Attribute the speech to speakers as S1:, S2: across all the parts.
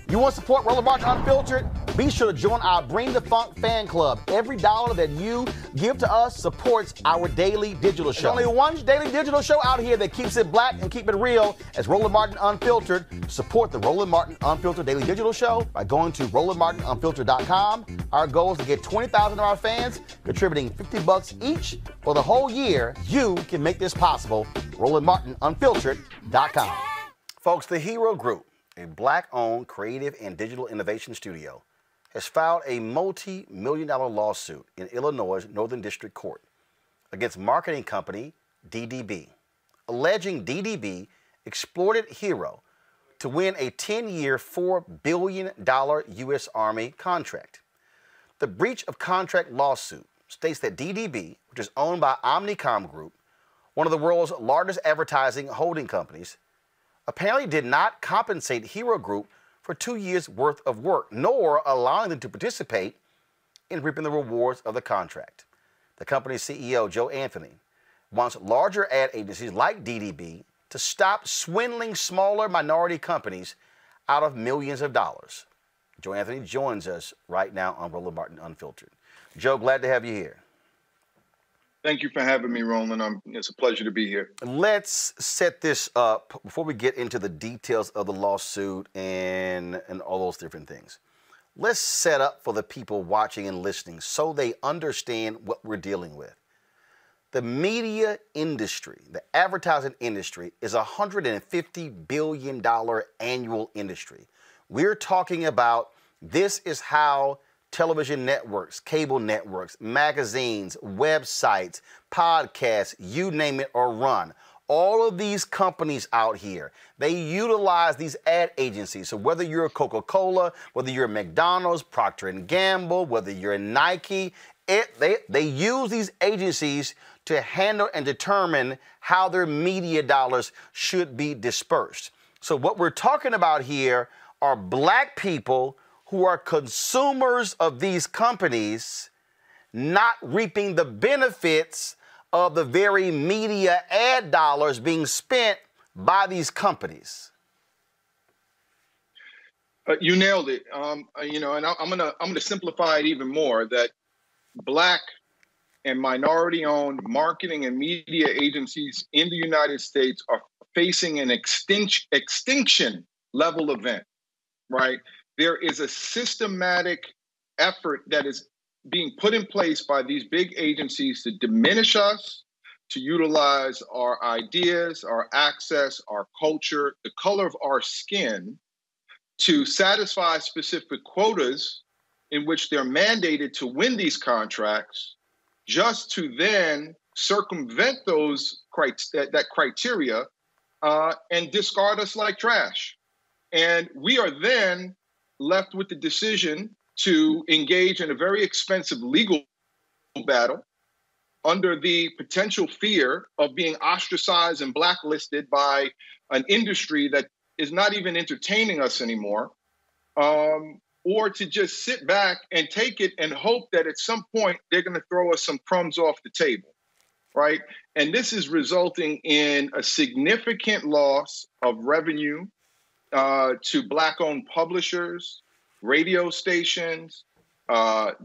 S1: You want to support Roland Martin Unfiltered? Be sure to join our Bring the Funk fan club. Every dollar that you give to us supports our daily digital show. There's only one daily digital show out here that keeps it black and keep it real as Roland Martin Unfiltered. Support the Roland Martin Unfiltered daily digital show by going to RolandMartinUnfiltered.com. Our goal is to get 20,000 of our fans contributing $50 each for the whole year. You can make this possible. RolandMartinUnfiltered.com. Folks, the Hero Group, a black-owned creative and digital innovation studio, has filed a multi-million-dollar lawsuit in Illinois' Northern District Court against marketing company DDB, alleging DDB exploited Hero to win a 10-year, $4 billion U.S. Army contract. The breach of contract lawsuit states that DDB, which is owned by Omnicom Group, one of the world's largest advertising holding companies, apparently did not compensate Hero Group for 2 years' worth of work, nor allowing them to participate in reaping the rewards of the contract. The company's CEO, Joe Anthony, wants larger ad agencies like DDB to stop swindling smaller minority companies out of millions of dollars. Joe Anthony joins us right now on Roland Martin Unfiltered. Joe, glad to have you here.
S2: Thank you for having me, Roland. It's a pleasure to be here.
S1: Let's set this up before we get into the details of the lawsuit and all those different things. Let's set up for the people watching and listening so they understand what we're dealing with. The media industry, the advertising industry, is a $150 billion annual industry. We're talking about this is how television networks, cable networks, magazines, websites, podcasts, you name it, are run. All of these companies out here, they utilize these ad agencies. So whether you're a Coca-Cola, whether you're a McDonald's, Procter & Gamble, whether you're a Nike, they use these agencies to handle and determine how their media dollars should be dispersed. So what we're talking about here are black people who are consumers of these companies not reaping the benefits of the very media ad dollars being spent by these companies.
S2: You nailed it. And I'm gonna simplify it even more. That black and minority-owned marketing and media agencies in the United States are facing an extinction level event, right? There is a systematic effort that is being put in place by these big agencies to diminish us, to utilize our ideas, our access, our culture, the color of our skin, to satisfy specific quotas in which they're mandated to win these contracts, just to then circumvent those that criteria and discard us like trash. And we are then left with the decision to engage in a very expensive legal battle under the potential fear of being ostracized and blacklisted by an industry that is not even entertaining us anymore, or to just sit back and take it and hope that at some point they're going to throw us some crumbs off the table, right? And this is resulting in a significant loss of revenue to Black-owned publishers, radio stations,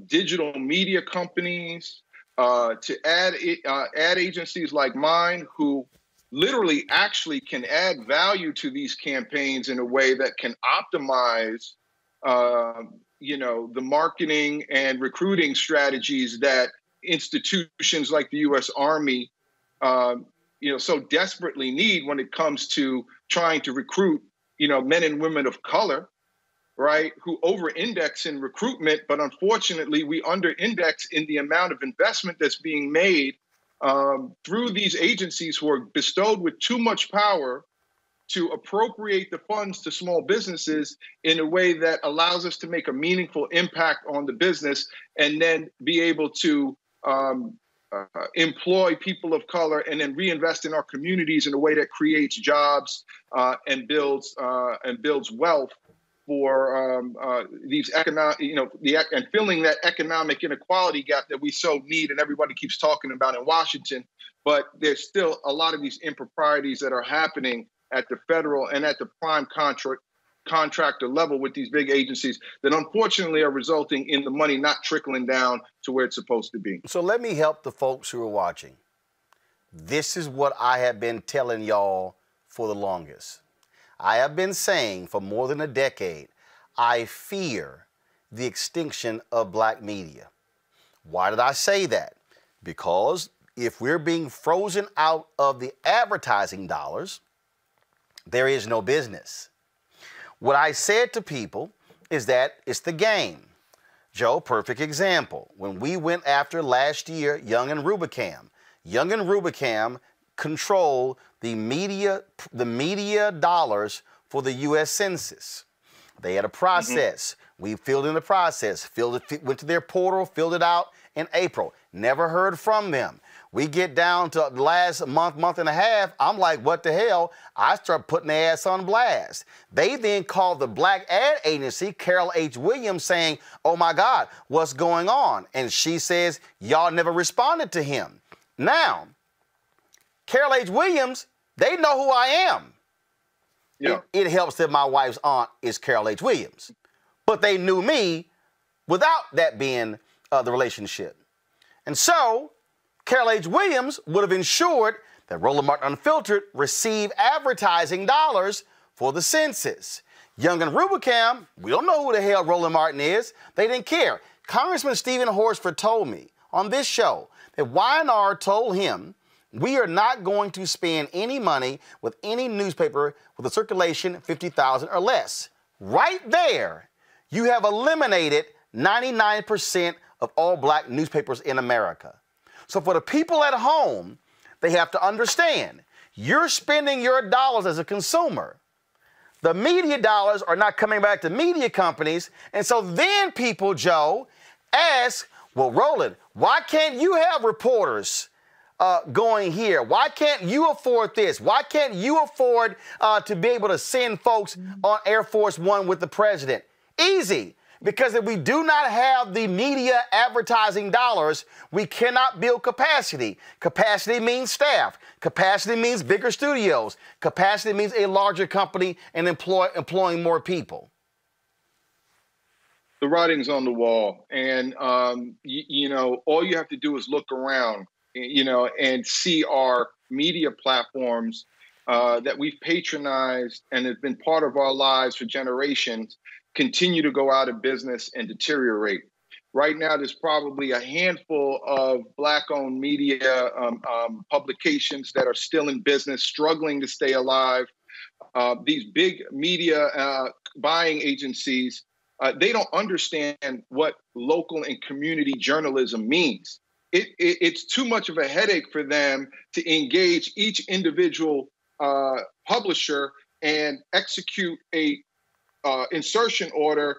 S2: digital media companies, to ad agencies like mine, who literally actually can add value to these campaigns in a way that can optimize, the marketing and recruiting strategies that institutions like the U.S. Army, so desperately need when it comes to trying to recruit men and women of color, right, who over-index in recruitment, but unfortunately we under-index in the amount of investment that's being made through these agencies who are bestowed with too much power to appropriate the funds to small businesses in a way that allows us to make a meaningful impact on the business and then be able to employ people of color and then reinvest in our communities in a way that creates jobs and builds wealth for these economic, and filling that economic inequality gap that we so need and everybody keeps talking about in Washington. But there's still a lot of these improprieties that are happening at the federal and at the prime contractor level with these big agencies that unfortunately are resulting in the money not trickling down to where it's supposed to be.
S1: So let me help the folks who are watching. This is what I have been telling y'all for the longest. I have been saying for more than a decade, I fear the extinction of black media. Why did I say that? Because if we're being frozen out of the advertising dollars, there is no business. What I said to people is that it's the game. Joe, perfect example. When we went after last year, Young and Rubicam control the media dollars for the U.S. Census. They had a process. We filled in the process, went to their portal, filled it out in April. Never heard from them. We get down to the last month and a half. I'm like, what the hell? I start putting their ass on blast. They then called the black ad agency, Carol H. Williams, saying, oh my God, what's going on? And she says, y'all never responded to him. Now, Carol H. Williams, they know who I am.
S2: Yeah.
S1: It helps that my wife's aunt is Carol H. Williams. But they knew me without that being the relationship. And so Carol H. Williams would have ensured that Roland Martin Unfiltered receive advertising dollars for the census. Young and Rubicam, we don't know who the hell Roland Martin is. They didn't care. Congressman Stephen Horsford told me on this show that Y&R told him, we are not going to spend any money with any newspaper with a circulation 50,000 or less. Right there, you have eliminated 99% of all black newspapers in America. So for the people at home, they have to understand, you're spending your dollars as a consumer. The media dollars are not coming back to media companies. And so then people, Joe, ask, well, Roland, why can't you have reporters going here? Why can't you afford this? Why can't you afford to be able to send folks on Air Force One with the president? Easy. Because if we do not have the media advertising dollars, we cannot build capacity. Capacity means staff. Capacity means bigger studios. Capacity means a larger company and employing more people.
S2: The writing's on the wall. And, you know, all you have to do is look around, you know, and see our media platforms that we've patronized and have been part of our lives for generations continue to go out of business and deteriorate. Right now, there's probably a handful of Black-owned media publications that are still in business, struggling to stay alive. These big media buying agencies, they don't understand what local and community journalism means. It's too much of a headache for them to engage each individual publisher and execute a insertion order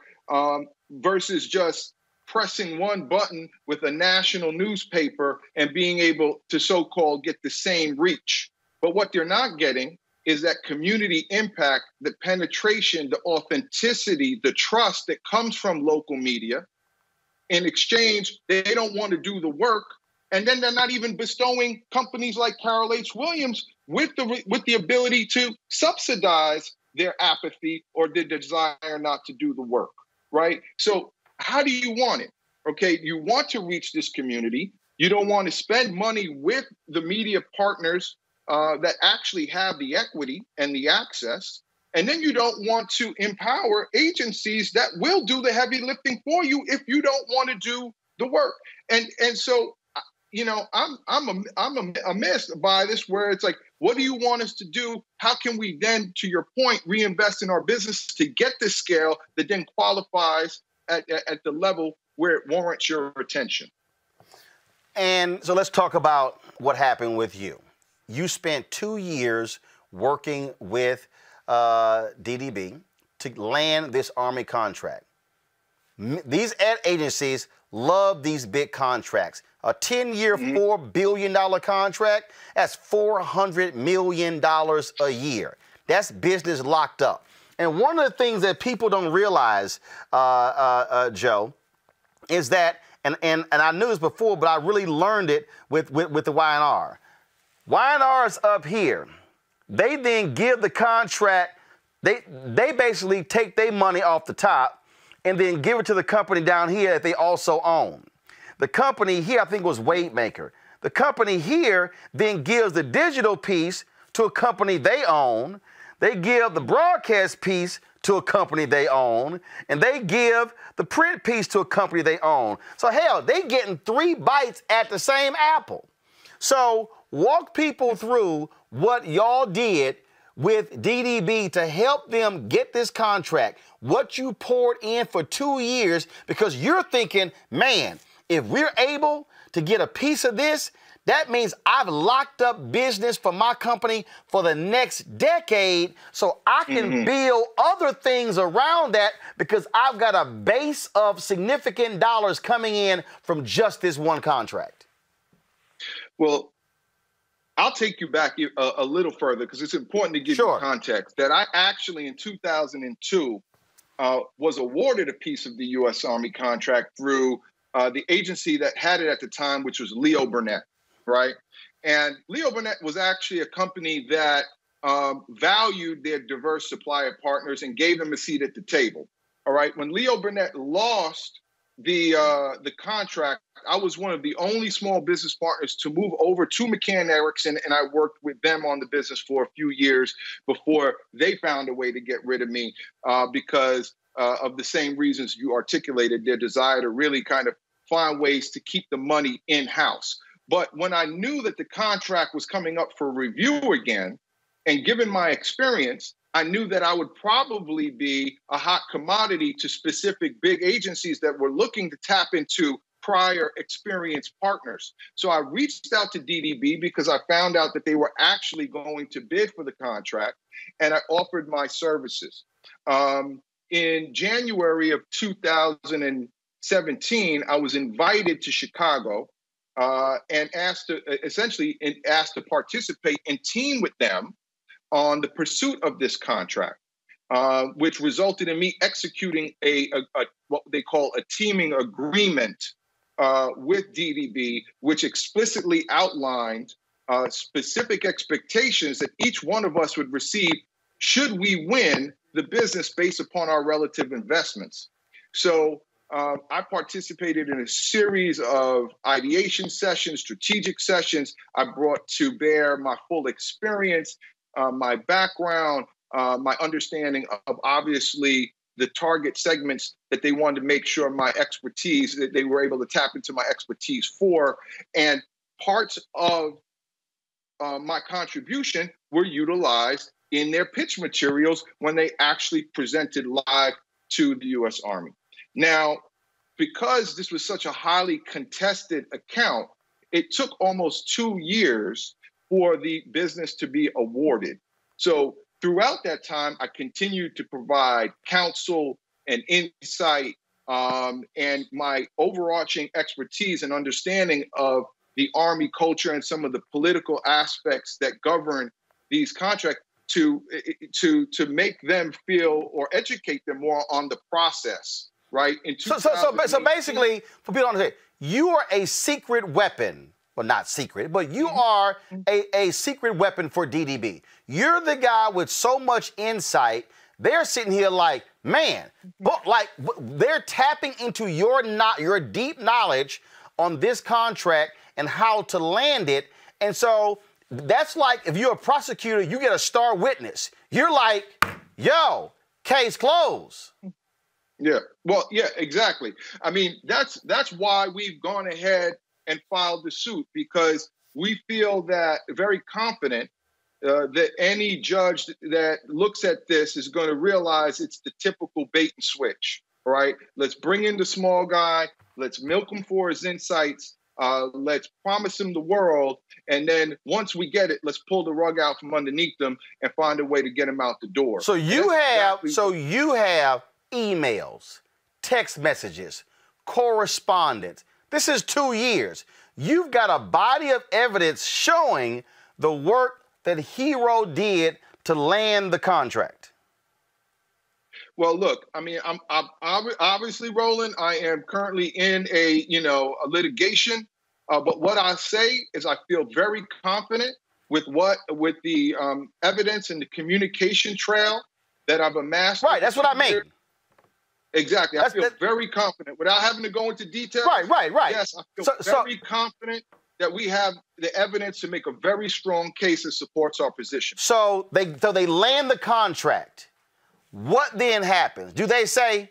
S2: versus just pressing one button with a national newspaper and being able to so-called get the same reach. But what they're not getting is that community impact, the penetration, the authenticity, the trust that comes from local media. In exchange, they don't want to do the work. And then they're not even bestowing companies like Carol H. Williams with the ability to subsidize their apathy or their desire not to do the work, right? So how do you want it? Okay, you want to reach this community. You don't want to spend money with the media partners that actually have the equity and the access. And then you don't want to empower agencies that will do the heavy lifting for you if you don't want to do the work. And so, you know, I'm amazed by this, where it's like, what do you want us to do? How can we then, to your point, reinvest in our business to get the scale that then qualifies at the level where it warrants your attention?
S1: And so let's talk about what happened with you. You spent 2 years working with DDB to land this Army contract. These ad agencies love these big contracts. A 10-year, $4 billion contract, that's $400 million a year. That's business locked up. And one of the things that people don't realize, Joe, is that, and I knew this before, but I really learned it with the Y&R. Y&R is up here. They then give the contract They basically take their money off the top and then give it to the company down here that they also own. The company here, I think, was Wavemaker. The company here then gives the digital piece to a company they own. They give the broadcast piece to a company they own, and they give the print piece to a company they own. So hell, they getting 3 bites at the same apple. So walk people through what y'all did with DDB to help them get this contract, what you poured in for 2 years, because you're thinking, man, if we're able to get a piece of this, that means I've locked up business for my company for the next decade, so I can build other things around that because I've got a base of significant dollars coming in from just this one contract.
S2: Well, I'll take you back a little further because it's important to give you context that I actually in 2002 was awarded a piece of the U.S. Army contract through the agency that had it at the time, which was Leo Burnett. Right. And Leo Burnett was actually a company that valued their diverse supplier partners and gave them a seat at the table. All right. When Leo Burnett lost the contract, I was one of the only small business partners to move over to McCann Erickson, and I worked with them on the business for a few years before they found a way to get rid of me because of the same reasons you articulated, their desire to really kind of find ways to keep the money in-house. But when I knew that the contract was coming up for review again, and given my experience, I knew that I would probably be a hot commodity to specific big agencies that were looking to tap into prior experienced partners. So I reached out to DDB because I found out that they were actually going to bid for the contract, and I offered my services. In January of 2017, I was invited to Chicago and asked to participate and team with them on the pursuit of this contract, which resulted in me executing a what they call a teaming agreement with DDB, which explicitly outlined specific expectations that each one of us would receive should we win the business based upon our relative investments. So I participated in a series of ideation sessions, strategic sessions. I brought to bear my full experience, my background, my understanding of obviously the target segments that they wanted to make sure my expertise, that they were able to tap into my expertise for. And parts of my contribution were utilized in their pitch materials when they actually presented live to the U.S. Army. Now, because this was such a highly contested account, it took almost 2 years for the business to be awarded. So throughout that time, I continued to provide counsel and insight and my overarching expertise and understanding of the Army culture and some of the political aspects that govern these contracts to make them feel or educate them more on the process. Right.
S1: So basically, for people to understand, you are a secret weapon. Well, not secret, but you are a secret weapon for DDB. You're the guy with so much insight. They're sitting here like, man, they're tapping into your deep knowledge on this contract and how to land it. And so that's like if you're a prosecutor, you get a star witness. You're like, yo, case closed.
S2: Yeah, well, yeah, exactly. I mean, that's why we've gone ahead and filed the suit, because we feel that very confident that any judge that looks at this is going to realize it's the typical bait and switch. Right? Let's bring in the small guy. Let's milk him for his insights. Let's promise him the world. And then once we get it, let's pull the rug out from underneath them and find a way to get him out the door.
S1: So you have emails, text messages, correspondence. This is 2 years. You've got a body of evidence showing the work that Hero did to land the contract.
S2: Well, look, I mean, I'm obviously, Roland, I am currently in a litigation. But what I say is I feel very confident with the evidence and the communication trail that I've amassed.
S1: Right, that's what I mean.
S2: Exactly. I feel very confident without having to go into details.
S1: Right.
S2: Yes, I feel very confident that we have the evidence to make a very strong case that supports our position.
S1: So they land the contract. What then happens? Do they say,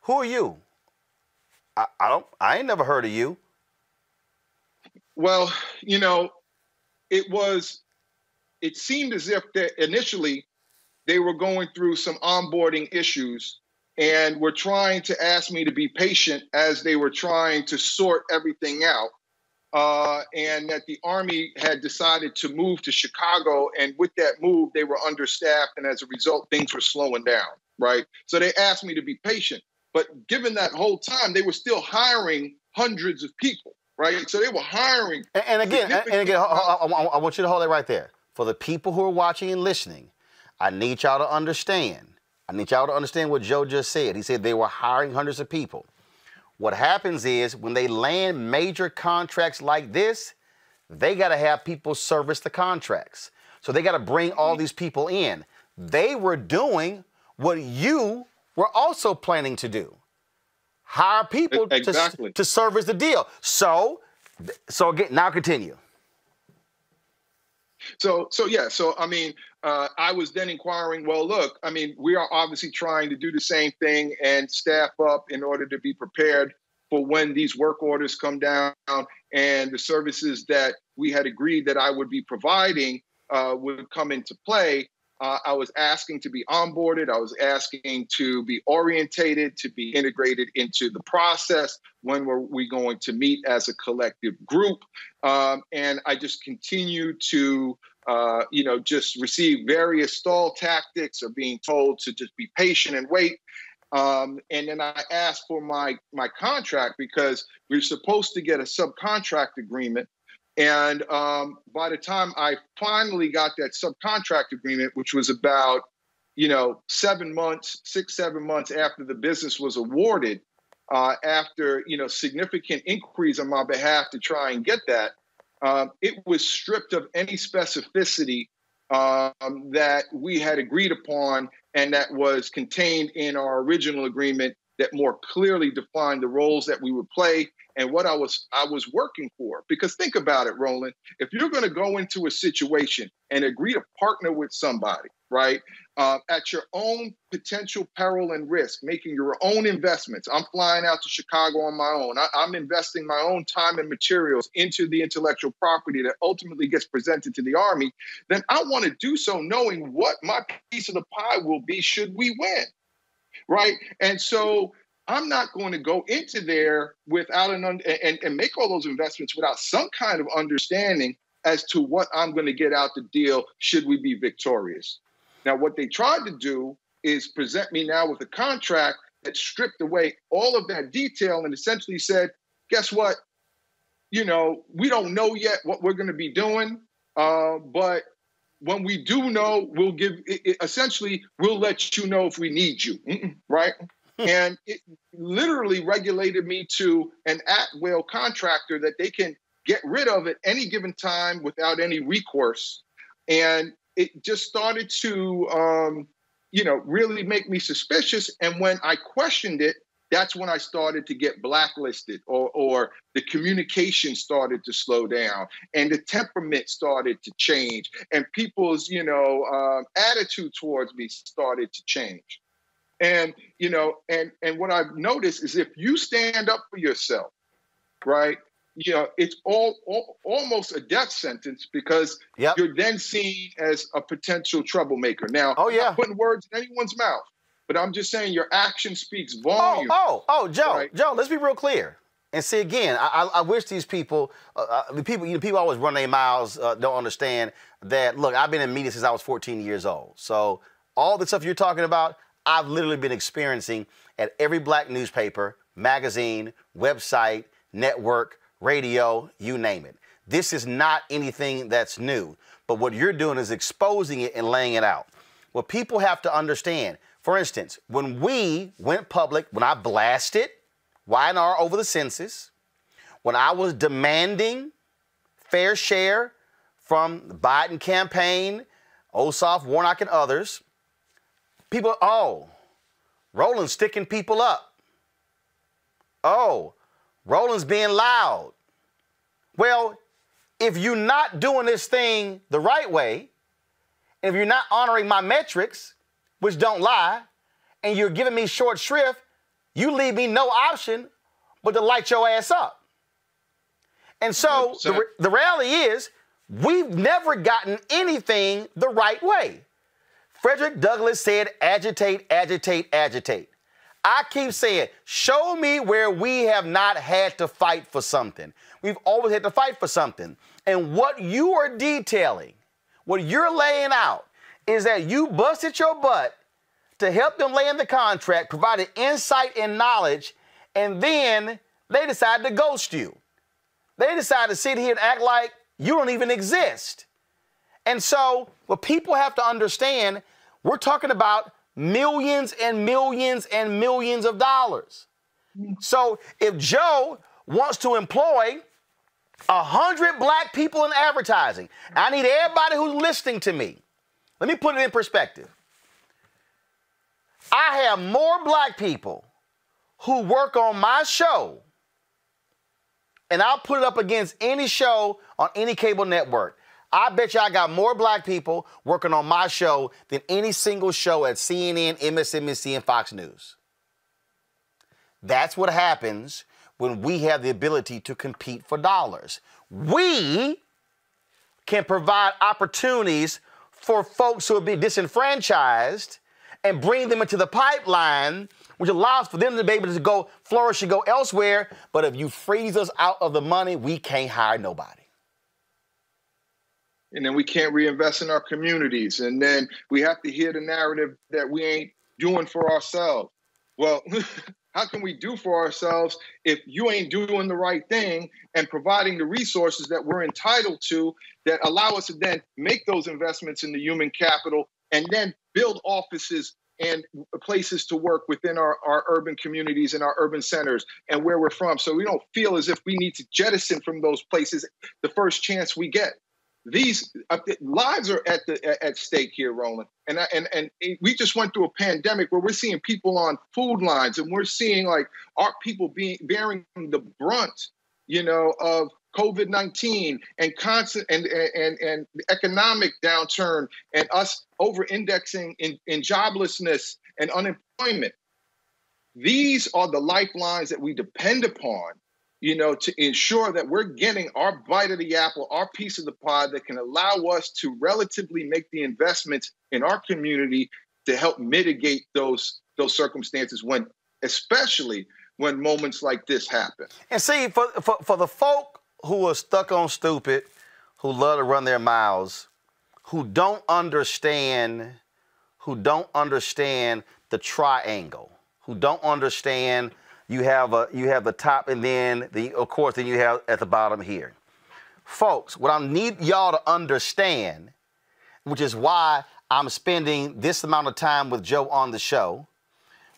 S1: who are you? I ain't never heard of you.
S2: Well, you know, it seemed as if that initially they were going through some onboarding issues and were trying to ask me to be patient as they were trying to sort everything out. And that the Army had decided to move to Chicago. And with that move, they were understaffed. And as a result, things were slowing down, right? So they asked me to be patient. But given that whole time, they were still hiring hundreds of people, right? So they were hiring.
S1: And again, I want you to hold it right there. For the people who are watching and listening, I need y'all to understand. I need y'all to understand what Joe just said. He said they were hiring hundreds of people. What happens is when they land major contracts like this, they got to have people service the contracts. So they got to bring all these people in. They were doing what you were also planning to do. Hire people to service the deal. So again, now continue.
S2: So I mean, I was then inquiring, well, look, I mean, we are obviously trying to do the same thing and staff up in order to be prepared for when these work orders come down and the services that we had agreed that I would be providing would come into play. I was asking to be onboarded. I was asking to be orientated, to be integrated into the process. When were we going to meet as a collective group? And I just continued to, just receive various stall tactics or being told to just be patient and wait. And then I asked for my contract because we were supposed to get a subcontract agreement. And by the time I finally got that subcontract agreement, which was about, 7 months, 6-7 months after the business was awarded, after, significant inquiries on my behalf to try and get that, it was stripped of any specificity that we had agreed upon and that was contained in our original agreement that more clearly defined the roles that we would play and what I was working for. Because think about it, Roland, if you're going to go into a situation and agree to partner with somebody, right, at your own potential peril and risk, making your own investments. I'm flying out to Chicago on my own. I'm investing my own time and materials into the intellectual property that ultimately gets presented to the Army. Then I want to do so knowing what my piece of the pie will be should we win. Right. And so I'm not going to go into there without and make all those investments without some kind of understanding as to what I'm going to get out the deal should we be victorious. Now, what they tried to do is present me now with a contract that stripped away all of that detail and essentially said, guess what? We don't know yet what we're going to be doing, but when we do know, we'll let you know if we need you, right? And it literally regulated me to an at-will contractor that they can get rid of at any given time without any recourse. And it just started to, really make me suspicious. And when I questioned it, that's when I started to get blacklisted or the communication started to slow down and the temperament started to change and people's, attitude towards me started to change. And, and what I've noticed is if you stand up for yourself, right, it's almost a death sentence because you're then seen as a potential troublemaker. Now, I'm not putting words in anyone's mouth. But I'm just saying your action speaks volume.
S1: Joe,
S2: right?
S1: Joe, let's be real clear. And see, again, I wish these people, people always run their mouths, don't understand that, look, I've been in media since I was 14 years old. So all the stuff you're talking about, I've literally been experiencing at every black newspaper, magazine, website, network, radio, you name it. This is not anything that's new. But what you're doing is exposing it and laying it out. What people have to understand, for instance, when we went public, when I blasted Y&R over the census, when I was demanding fair share from the Biden campaign, Ossoff, Warnock, and others, People, oh, Roland's sticking people up. Oh, Roland's being loud. Well, if you're not doing this thing the right way, if you're not honoring my metrics, which don't lie, and you're giving me short shrift, you leave me no option but to light your ass up. And so the reality is, we've never gotten anything the right way. Frederick Douglass said, agitate, agitate, agitate. I keep saying, show me where we have not had to fight for something. We've always had to fight for something. And what you are detailing, what you're laying out, is that you busted your butt to help them lay in the contract, provided insight and knowledge, and then they decided to ghost you. They decided to sit here and act like you don't even exist. And so what people have to understand, we're talking about millions and millions and millions of dollars. So if Joe wants to employ 100 black people in advertising, I need everybody who's listening to me. Let me put it in perspective. I have more black people who work on my show, and I'll put it up against any show on any cable network. I bet you I got more black people working on my show than any single show at CNN, MSNBC, and Fox News. That's what happens when we have the ability to compete for dollars. We can provide opportunities for folks who will be disenfranchised and bring them into the pipeline, which allows for them to be able to go flourish and go elsewhere. But if you freeze us out of the money, we can't hire nobody.
S2: And then we can't reinvest in our communities. And then we have to hear the narrative that we ain't doing for ourselves. Well, how can we do for ourselves if you ain't doing the right thing and providing the resources that we're entitled to that allow us to then make those investments in the human capital and then build offices and places to work within our urban communities and our urban centers and where we're from, so we don't feel as if we need to jettison from those places the first chance we get. These lives are at stake here, Roland. And we just went through a pandemic where we're seeing people on food lines, and we're seeing like our people bearing the brunt, of COVID-19 and constant and economic downturn, and us over-indexing in joblessness and unemployment. These are the lifelines that we depend upon, to ensure that we're getting our bite of the apple, our piece of the pie that can allow us to relatively make the investments in our community to help mitigate those circumstances especially when moments like this happen.
S1: And see, for the folk who are stuck on stupid, who love to run their mouths, who don't understand the triangle, who don't understand you have the top and then then you have at the bottom here. Folks, what I need y'all to understand, which is why I'm spending this amount of time with Joe on the show,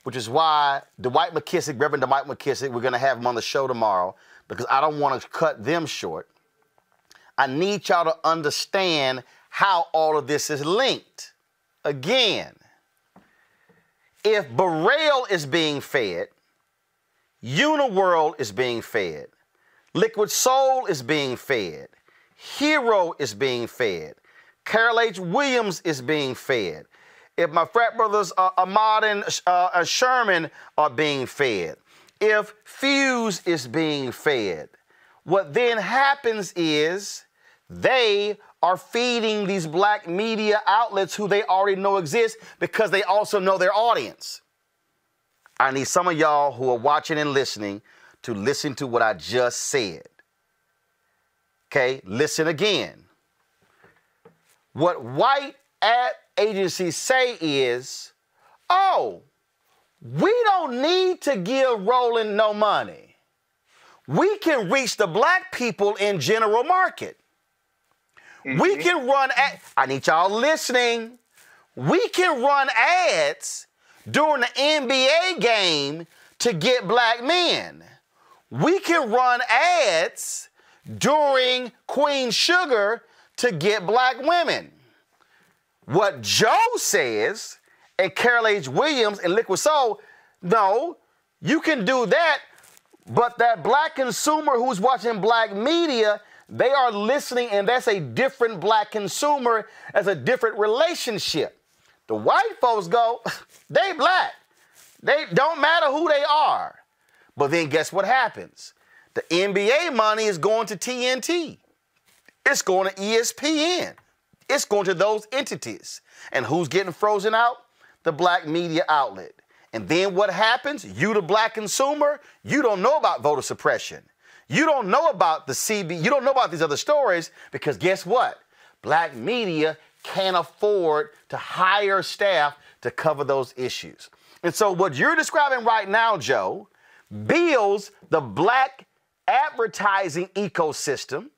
S1: which is why Reverend Dwight McKissick, we're going to have him on the show tomorrow because I don't want to cut them short. I need y'all to understand how all of this is linked. Again, if Burrell is being fed, Uniworld is being fed, Liquid Soul is being fed, Hero is being fed, Carol H. Williams is being fed, if my frat brothers Ahmad and Sherman are being fed, if Fuse is being fed, what then happens is they are feeding these black media outlets who they already know exist because they also know their audience. I need some of y'all who are watching and listening to listen to what I just said. Okay, listen again. What white ad agencies say is, oh, we don't need to give Roland no money. We can reach the black people in general market. Mm-hmm. We can run I need y'all listening. We can run ads during the NBA game to get black men. We can run ads during Queen Sugar to get black women. What Joe says, and Carol H. Williams and Liquid Soul. No, you can do that, but that black consumer who's watching black media, they are listening, and that's a different black consumer, as a different relationship. The white folks go, they black. They don't matter who they are. But then guess what happens? The NBA money is going to TNT. It's going to ESPN. It's going to those entities. And who's getting frozen out? The black media outlet. And then what happens? You, the black consumer, you don't know about voter suppression. You don't know about the CB. You don't know about these other stories, because guess what? Black media can't afford to hire staff to cover those issues. And so what you're describing right now, Joe, builds the black advertising ecosystem,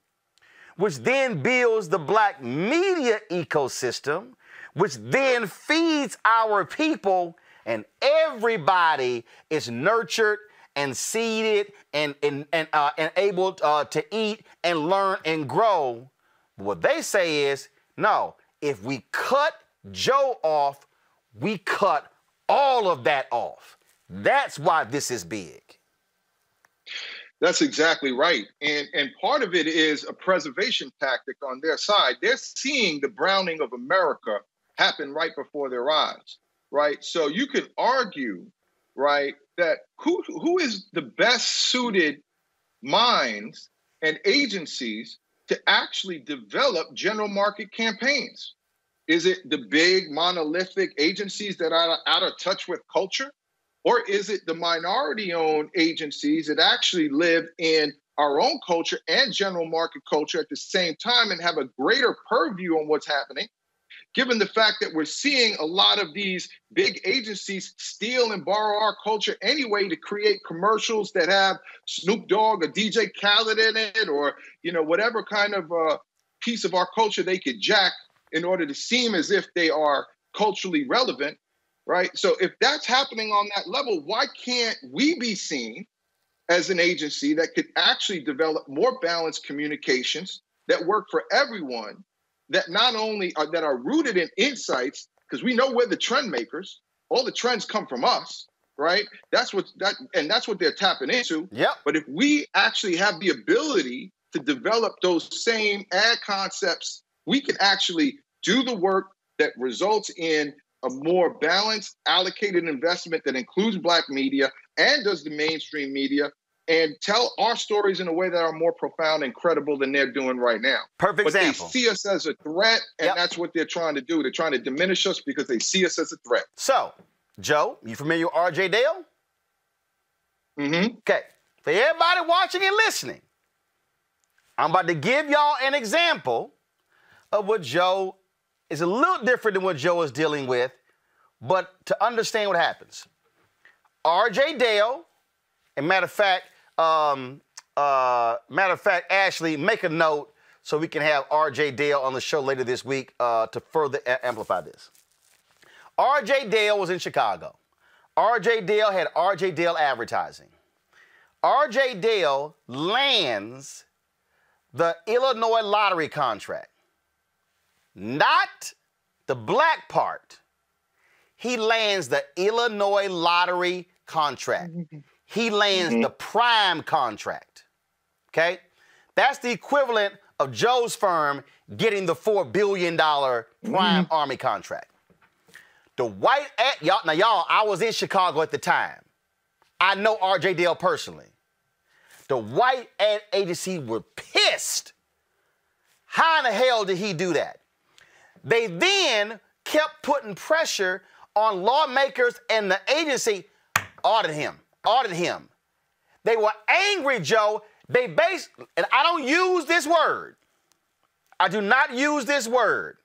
S1: which then builds the black media ecosystem, which then feeds our people, and everybody is nurtured and seeded and able to eat and learn and grow. But what they say is, no, if we cut Joe off, we cut all of that off. That's why this is big.
S2: That's exactly right. And part of it is a preservation tactic on their side. They're seeing the browning of America happen right before their eyes, right? So you could argue, right, that who is the best suited minds and agencies to actually develop general market campaigns? Is it the big monolithic agencies that are out of touch with culture? Or is it the minority-owned agencies that actually live in our own culture and general market culture at the same time and have a greater purview on what's happening, given the fact that we're seeing a lot of these big agencies steal and borrow our culture anyway to create commercials that have Snoop Dogg or DJ Khaled in it, or, you know, whatever kind of piece of our culture they could jack in order to seem as if they are culturally relevant. Right. So if that's happening on that level, why can't we be seen as an agency that could actually develop more balanced communications that work for everyone, that not only are, that are rooted in insights, because we know we're the trend makers. All the trends come from us. Right. That's what they're tapping into.
S1: Yep.
S2: But if we actually have the ability to develop those same ad concepts, we can actually do the work that results in a more balanced, allocated investment that includes black media and does the mainstream media, and tell our stories in a way that are more profound and credible than they're doing right now.
S1: Perfect example.
S2: They see us as a threat, and that's what they're trying to do. They're trying to diminish us because they see us as a threat.
S1: So, Joe, you familiar with R.J. Dale?
S2: Mm-hmm.
S1: Okay. For everybody watching and listening, I'm about to give y'all an example of what Joe is a little different than what Joe is dealing with, but to understand what happens. R.J. Dale, and matter of fact, Ashley, make a note so we can have R.J. Dale on the show later this week to further amplify this. R.J. Dale was in Chicago. R.J. Dale had R.J. Dale Advertising. R.J. Dale lands the Illinois lottery contract. Not the black part. He lands the Illinois lottery contract. He lands the prime contract. Okay? That's the equivalent of Joe's firm getting the $4 billion prime army contract. The white, y'all, I was in Chicago at the time. I know R.J. Dale personally. The white ad agency were pissed. How in the hell did he do that? They then kept putting pressure on lawmakers and the agency. Audit him. They were angry, Joe. And I don't use this word. I do not use this word.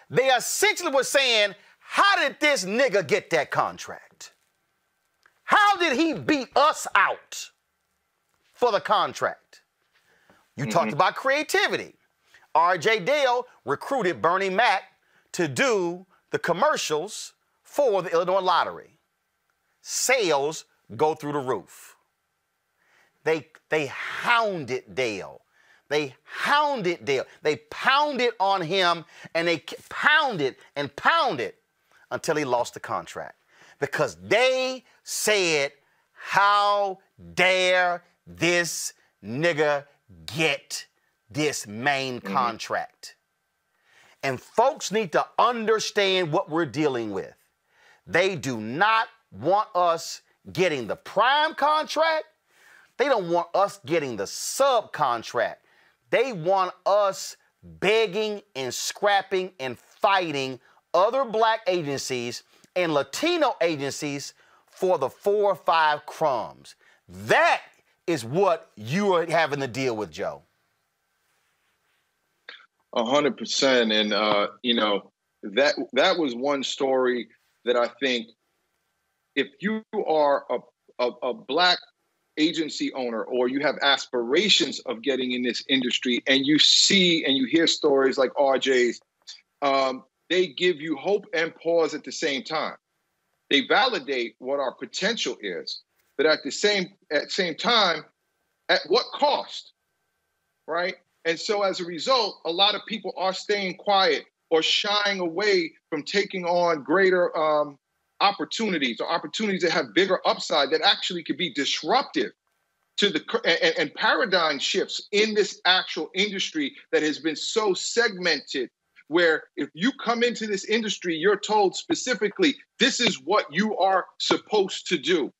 S1: They essentially were saying, how did this nigga get that contract? How did he beat us out for the contract? You talked about creativity. R.J. Dale recruited Bernie Mac to do the commercials for the Illinois lottery. Sales go through the roof. They hounded Dale. They pounded on him, and they pounded and pounded until he lost the contract. Because they said, how dare this nigga get this main contract? And folks need to understand what we're dealing with. They do not want us getting the prime contract. They don't want us getting the subcontract. They want us begging and scrapping and fighting other black agencies and Latino agencies for the 4 or 5 crumbs. That is what you are having to deal with, Joe.
S2: 100%. And, you know, that was one story that I think if you are a black agency owner or you have aspirations of getting in this industry and you see and you hear stories like RJ's, they give you hope and pause at the same time. They validate what our potential is, but at the same time, at what cost, right? And so as a result, a lot of people are staying quiet or shying away from taking on greater opportunities or opportunities that have bigger upside that actually could be disruptive to the and paradigm shifts in this actual industry that has been so segmented, where if you come into this industry, you're told specifically, this is what you are supposed to do.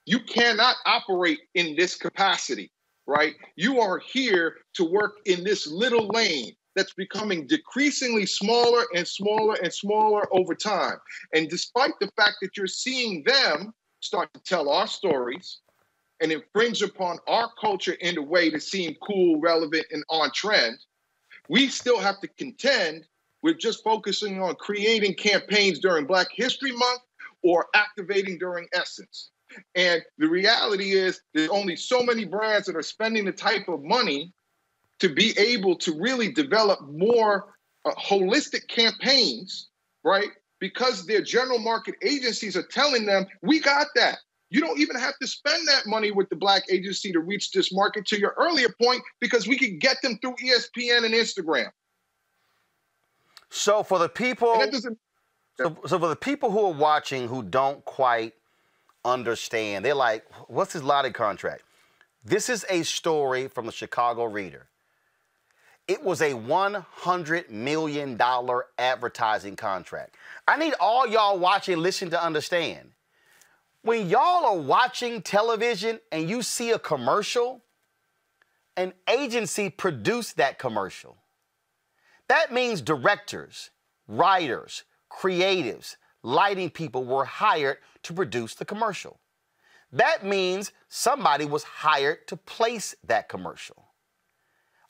S2: You cannot operate in this capacity, right? You are here to work in this little lane that's becoming decreasingly smaller and smaller and smaller over time. And despite the fact that you're seeing them start to tell our stories and infringe upon our culture in a way to seem cool, relevant, and on trend, we still have to contend with just focusing on creating campaigns during Black History Month or activating during Essence. And the reality is there's only so many brands that are spending the type of money to be able to really develop more holistic campaigns, right? Because their general market agencies are telling them, we got that. You don't even have to spend that money with the Black agency to reach this market, to your earlier point, because we can get them through ESPN and Instagram.
S1: So for the people, so for the people who are watching who don't quite understand, they're like, what's his lottery contract? This is a story from the Chicago Reader. It was a $100 million advertising contract. I need all y'all watching and listening to understand. When y'all are watching television and you see a commercial, an agency produced that commercial. That means directors, writers, creatives, lighting people were hired to produce the commercial. That means somebody was hired to place that commercial.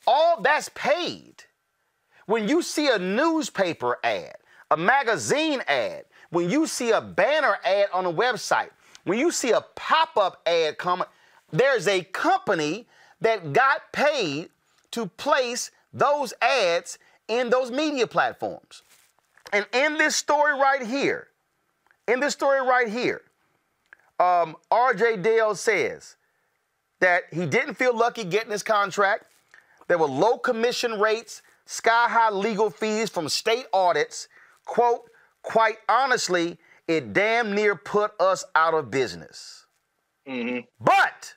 S1: All that's paid. When you see a newspaper ad, a magazine ad, when you see a banner ad on a website, when you see a pop-up ad come, there's a company that got paid to place those ads in those media platforms. And in this story right here, RJ Dale says that he didn't feel lucky getting his contract. There were low commission rates, sky-high legal fees from state audits. Quote, quite honestly, it damn near put us out of business. But,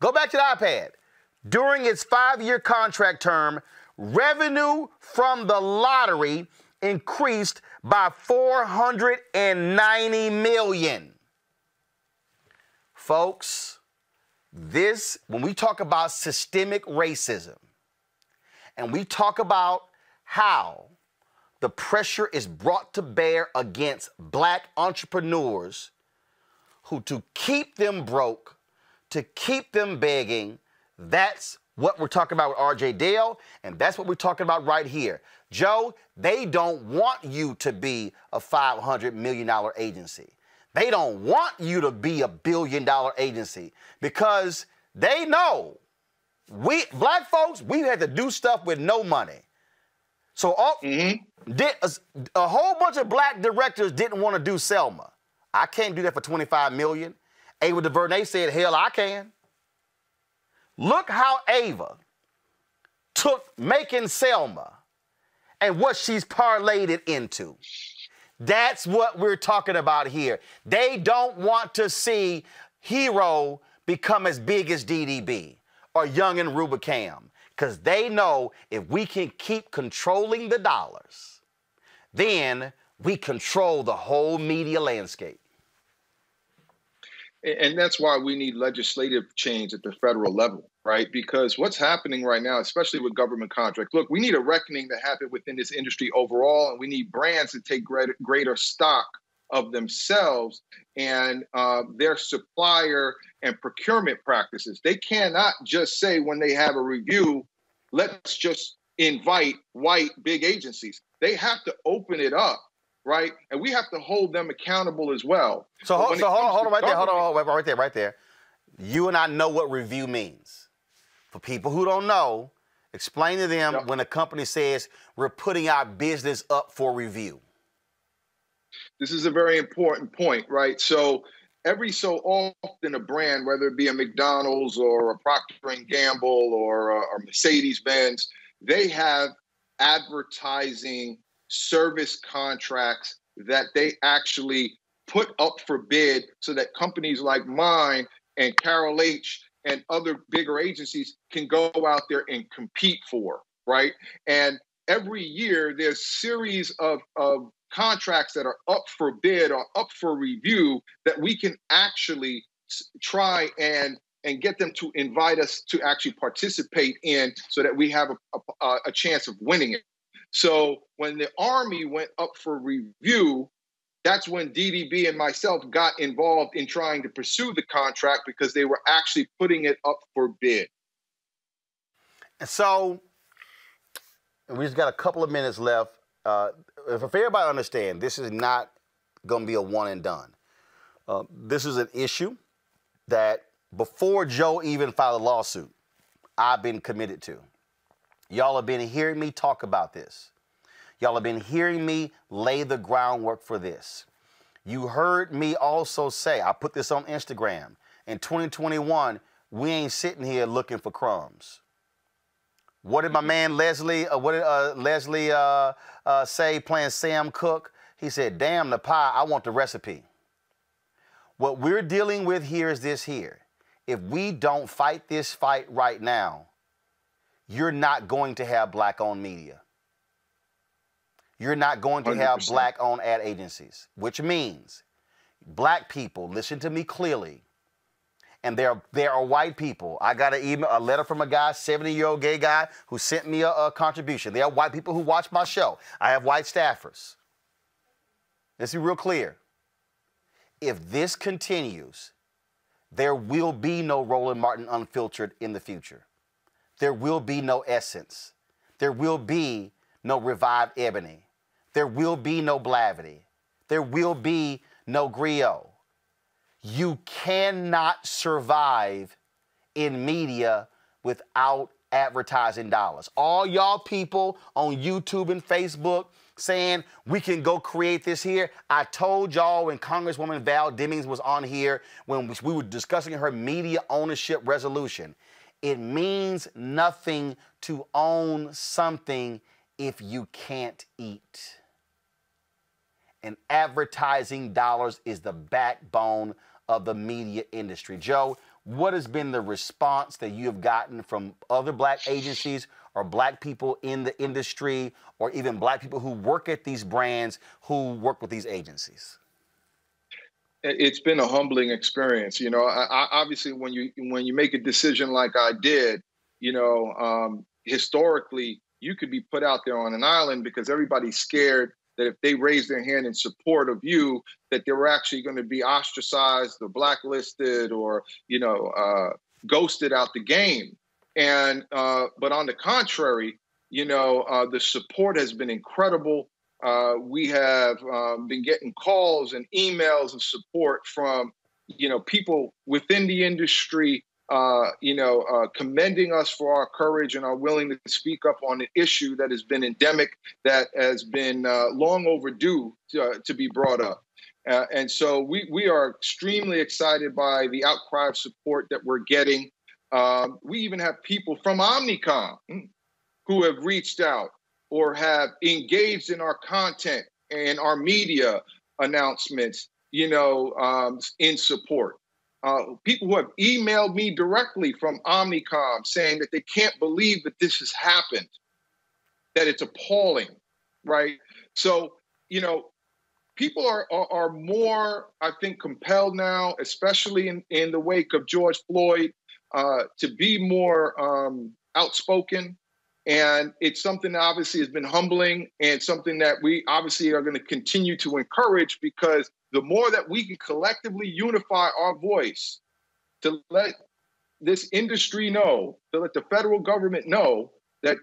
S1: go back to the iPad. During its 5-year contract term, revenue from the lottery increased by $490 million. Folks, when we talk about systemic racism, and we talk about how the pressure is brought to bear against Black entrepreneurs who, to keep them broke, to keep them begging, that's what we're talking about with RJ Dale, and that's what we're talking about right here. Joe, they don't want you to be a $500 million agency. They don't want you to be a $1 billion agency because they know Black folks, we had to do stuff with no money. So a whole bunch of Black directors didn't want to do Selma. I can't do that for $25 million. Ava DuVernay said, hell, I can. Look how Ava took making Selma and what she's parlayed it into. That's what we're talking about here. They don't want to see Hero become as big as DDB or Young and Rubicam, because they know if we can keep controlling the dollars, then we control the whole media landscape.
S2: And that's why we need legislative change at the federal level, right? Because what's happening right now, especially with government contracts, look, we need a reckoning to happen within this industry overall, and we need brands to take greater stock of themselves and their supplier and procurement practices. They cannot just say when they have a review, let's just invite white big agencies. They have to open it up. Right, and we have to hold them accountable as well.
S1: So hold on right there. You and I know what review means. For people who don't know, explain to them when a company says we're putting our business up for review.
S2: This is a very important point, right? So every so often a brand, whether it be a McDonald's or a Procter & Gamble or Mercedes-Benz, they have advertising service contracts that they actually put up for bid so that companies like mine and Carol H and other bigger agencies can go out there and compete for, right? And every year there's series of contracts that are up for bid or up for review that we can actually try and get them to invite us to actually participate in so that we have a chance of winning it. So when the Army went up for review, that's when DDB and myself got involved in trying to pursue the contract because they were actually putting it up for bid.
S1: And so we just got a couple of minutes left. If everybody understand, this is not going to be a one and done. This is an issue that before Joe even filed a lawsuit, I've been committed to. Y'all have been hearing me talk about this. Y'all have been hearing me lay the groundwork for this. You heard me also say, I put this on Instagram, in 2021, we ain't sitting here looking for crumbs. What did my man Leslie say playing Sam Cooke? He said, damn the pie, I want the recipe. What we're dealing with here is this here. If we don't fight this fight right now, you're not going to have black-owned media. You're not going to have 100%. Black-owned ad agencies, which means black people, listen to me clearly, and there are white people. I got a letter from a guy, 70-year-old gay guy, who sent me a contribution. There are white people who watch my show. I have white staffers. Let's be real clear. If this continues, there will be no Roland Martin Unfiltered in the future. There will be no Essence. There will be no Revived Ebony. There will be no Blavity. There will be no Griot. You cannot survive in media without advertising dollars. All y'all people on YouTube and Facebook saying we can go create this here. I told y'all when Congresswoman Val Demings was on here, when we were discussing her media ownership resolution, it means nothing to own something if you can't eat. And advertising dollars is the backbone of the media industry. Joe, what has been the response that you have gotten from other black agencies or black people in the industry or even black people who work at these brands who work with these agencies?
S2: It's been a humbling experience. You know, obviously when you make a decision like I did, you know, historically, you could be put out there on an island because everybody's scared that if they raise their hand in support of you, that they were actually going to be ostracized or blacklisted or, you know, ghosted out the game. And but on the contrary, you know, the support has been incredible. We have been getting calls and emails of support from, you know, people within the industry, commending us for our courage and our willingness to speak up on an issue that has been endemic, that has been long overdue to be brought up. And so we are extremely excited by the outcry of support that we're getting. We even have people from Omnicom who have reached out or have engaged in our content and our media announcements, in support. People who have emailed me directly from Omnicom saying that they can't believe that this has happened, that it's appalling, right? So, people are more, I think, compelled now, especially in the wake of George Floyd, to be more outspoken. And it's something that obviously has been humbling and something that we obviously are going to continue to encourage, because the more that we can collectively unify our voice to let this industry know, to let the federal government know that,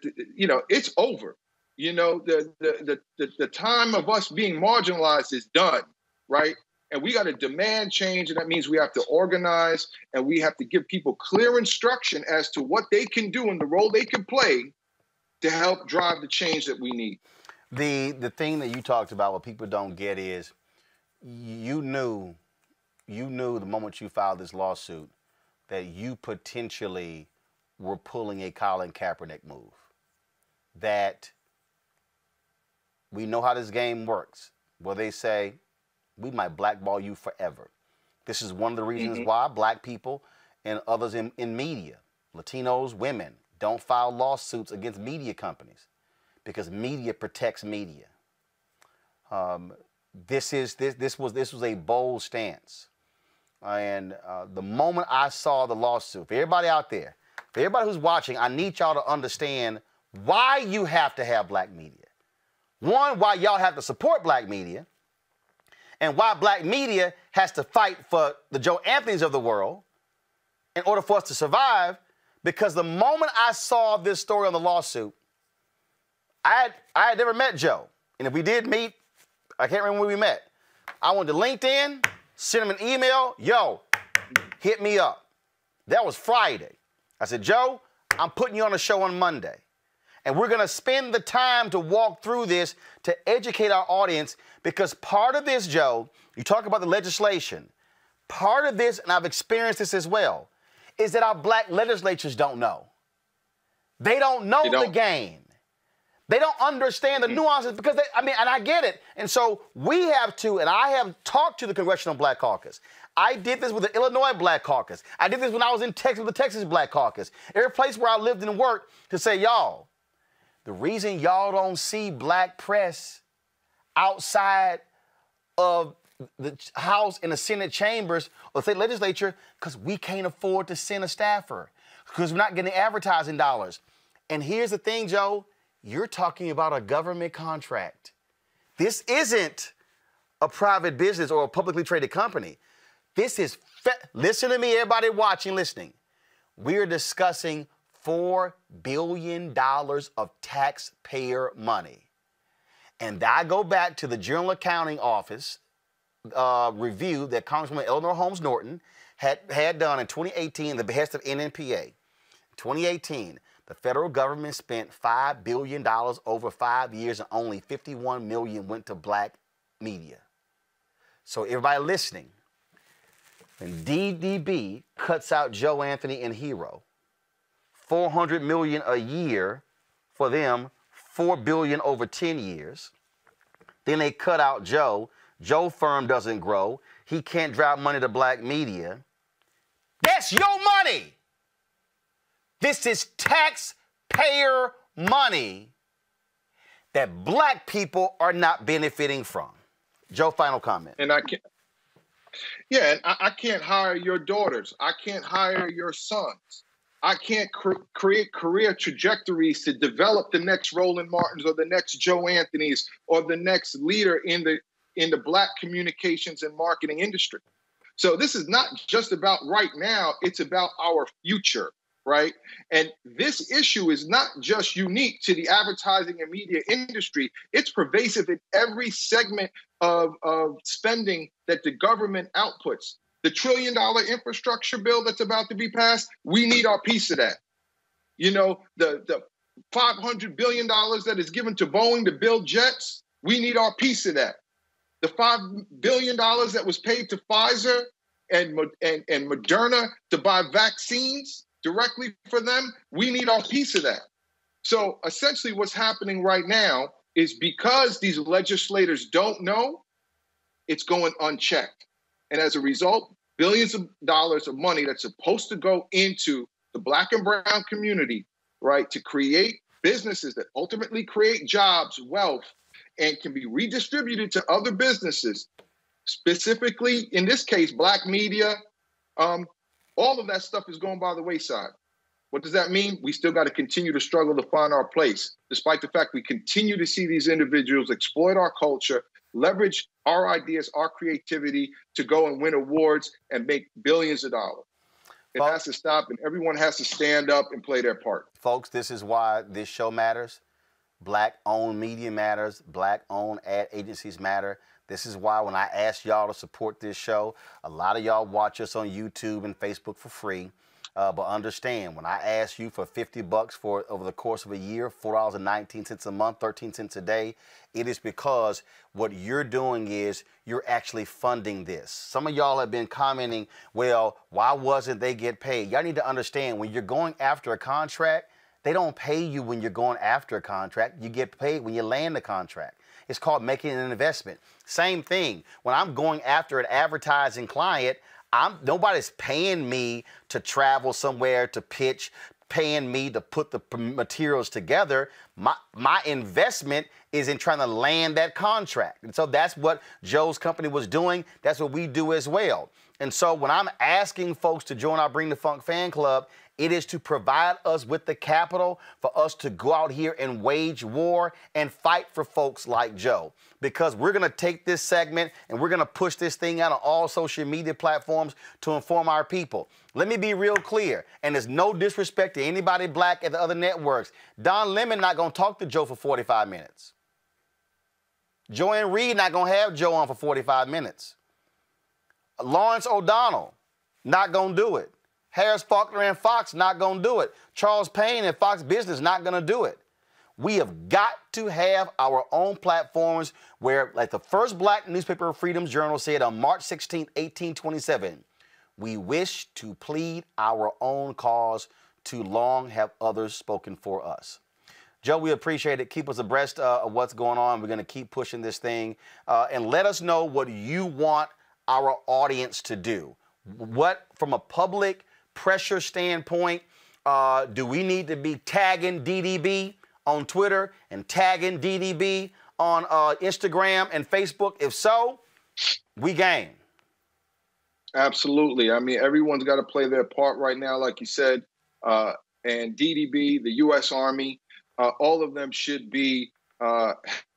S2: it's over. The time of us being marginalized is done, right? And we got to demand change, and that means we have to organize, and we have to give people clear instruction as to what they can do and the role they can play to help drive the change that we need.
S1: The thing that you talked about, what people don't get is, you knew the moment you filed this lawsuit that you potentially were pulling a Colin Kaepernick move. That we know how this game works, where they say, we might blackball you forever. This is one of the reasons why Black people and others in media, Latinos, women, don't file lawsuits against media companies, because media protects media. This was a bold stance. And the moment I saw the lawsuit, for everybody out there, for everybody who's watching, I need y'all to understand why you have to have Black media. One, why y'all have to support Black media, and why Black media has to fight for the Joe Anthonys of the world in order for us to survive. Because the moment I saw this story on the lawsuit, I had never met Joe. And if we did meet, I can't remember when we met. I went to LinkedIn, sent him an email, yo, hit me up. That was Friday. I said, Joe, I'm putting you on a show on Monday. And we're going to spend the time to walk through this to educate our audience, because part of this, Joe, you talk about the legislation, part of this, and I've experienced this as well, is that our Black legislatures don't know. They don't know the game. They don't understand the nuances, because and I get it. And so we have to, and I have talked to the Congressional Black Caucus. I did this with the Illinois Black Caucus. I did this when I was in Texas with the Texas Black Caucus. Every place where I lived and worked, to say, y'all, the reason y'all don't see Black press outside of the House and the Senate chambers or the state legislature, because we can't afford to send a staffer, because we're not getting advertising dollars. And here's the thing, Joe, you're talking about a government contract. This isn't a private business or a publicly traded company. This is, listen to me, everybody watching, listening. We're discussing $4 billion of taxpayer money. And I go back to the General Accounting Office review that Congresswoman Eleanor Holmes Norton had done in 2018 at the behest of NNPA. In 2018, the federal government spent $5 billion over 5 years, and only $51 million went to Black media. So everybody listening, when DDB cuts out Joe Anthony and Hero, $400 million a year for them, $4 billion over 10 years. Then they cut out Joe. Joe firm doesn't grow. He can't drop money to Black media. That's your money. This is taxpayer money that Black people are not benefiting from. Joe, final comment.
S2: And I can't hire your daughters. I can't hire your sons. I can't create career trajectories to develop the next Roland Martins or the next Joe Anthonys or the next leader in the Black communications and marketing industry. So this is not just about right now, it's about our future, right? And this issue is not just unique to the advertising and media industry. It's pervasive in every segment of spending that the government outputs. The $1 trillion infrastructure bill that's about to be passed, we need our piece of that. You know, the $500 billion that is given to Boeing to build jets, we need our piece of that. The $5 billion that was paid to Pfizer and Moderna to buy vaccines directly for them, we need our piece of that. So essentially what's happening right now is because these legislators don't know, it's going unchecked. And as a result, billions of dollars of money that's supposed to go into the Black and brown community, right, to create businesses that ultimately create jobs, wealth, and can be redistributed to other businesses, specifically, in this case, Black media, all of that stuff is going by the wayside. What does that mean? We still got to continue to struggle to find our place, despite the fact we continue to see these individuals exploit our culture, leverage our ideas, our creativity to go and win awards and make billions of dollars. It has to stop, and everyone has to stand up and play their part.
S1: Folks, this is why this show matters. Black-owned media matters. Black-owned ad agencies matter. This is why when I ask y'all to support this show, a lot of y'all watch us on YouTube and Facebook for free. But understand, when I ask you for $50 for over the course of a year, $4.19 a month, 13 cents a day, it is because what you're doing is you're actually funding this. Some of y'all have been commenting, well, why wasn't they get paid? Y'all need to understand, when you're going after a contract, they don't pay you when you're going after a contract. You get paid when you land the contract. It's called making an investment. Same thing. When I'm going after an advertising client, nobody's paying me to travel somewhere to pitch, paying me to put the materials together. My investment is in trying to land that contract. And so that's what Joe's company was doing. That's what we do as well. And so when I'm asking folks to join our Bring the Funk fan club, it is to provide us with the capital for us to go out here and wage war and fight for folks like Joe. Because we're going to take this segment and we're going to push this thing out on all social media platforms to inform our people. Let me be real clear, and there's no disrespect to anybody black at the other networks. Don Lemon not going to talk to Joe for 45 minutes. Joanne Reed not going to have Joe on for 45 minutes. Lawrence O'Donnell not going to do it. Harris Faulkner and Fox not going to do it. Charles Payne and Fox Business not going to do it. We have got to have our own platforms where, like the first Black Newspaper of Freedom's Journal said on March 16, 1827, we wish to plead our own cause. Too long have others spoken for us. Joe, we appreciate it. Keep us abreast of what's going on. We're going to keep pushing this thing. And let us know what you want our audience to do. What, from a public pressure standpoint, do we need to be tagging DDB on Twitter and tagging DDB on Instagram and Facebook? If so, we game.
S2: Absolutely. I mean, everyone's got to play their part right now, like you said. And DDB, the U.S. Army, all of them should be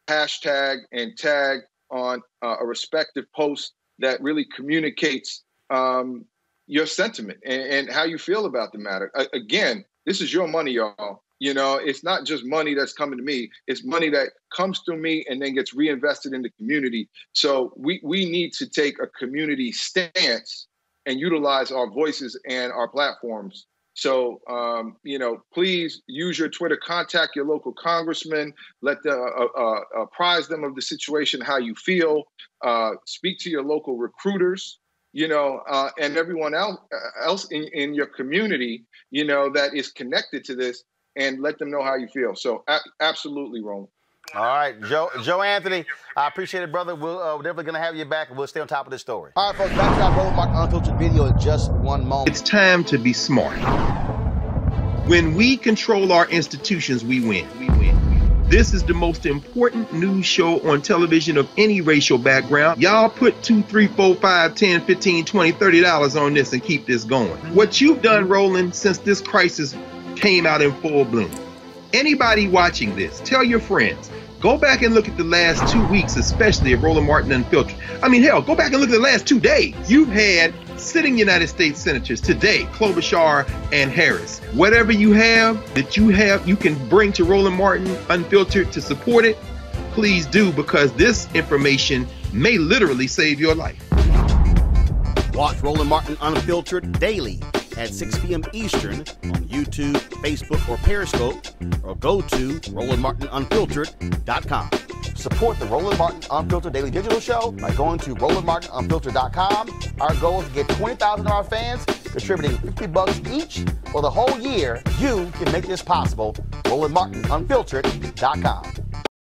S2: hashtag and tag on a respective post that really communicates your sentiment and how you feel about the matter. Again, this is your money, y'all. You know, it's not just money that's coming to me. It's money that comes to me and then gets reinvested in the community. So we need to take a community stance and utilize our voices and our platforms. So, you know, please use your Twitter, contact your local congressman, let them apprise them of the situation, how you feel, speak to your local recruiters, you know, and everyone else in your community, you know, that is connected to this, and let them know how you feel. So absolutely, Roland.
S1: All right, Joe Anthony, I appreciate it, brother. We're definitely going to have you back, and we'll stay on top of this story. All right, folks, back to our Roland Martin Unfiltered video in just one moment.
S3: It's time to be smart. When we control our institutions, we win. This is the most important news show on television of any racial background. Y'all put $2, $3, $4, $5, $10, $15, $20, $30 on this and keep this going. What you've done, Roland, since this crisis came out in full bloom. Anybody watching this, tell your friends. Go back and look at the last 2 weeks, especially of Roland Martin Unfiltered. I mean, hell, go back and look at the last 2 days. You've had sitting United States senators today, Klobuchar and Harris. Whatever you have that you can bring to Roland Martin Unfiltered to support it, please do, because this information may literally save your life.
S1: Watch Roland Martin Unfiltered daily at 6 p.m. Eastern on YouTube, Facebook, or Periscope, or go to RolandMartinUnfiltered.com. Support the Roland Martin Unfiltered Daily Digital Show by going to RolandMartinUnfiltered.com. Our goal is to get 20,000 of our fans contributing $50 each for the whole year. You can make this possible. RolandMartinUnfiltered.com.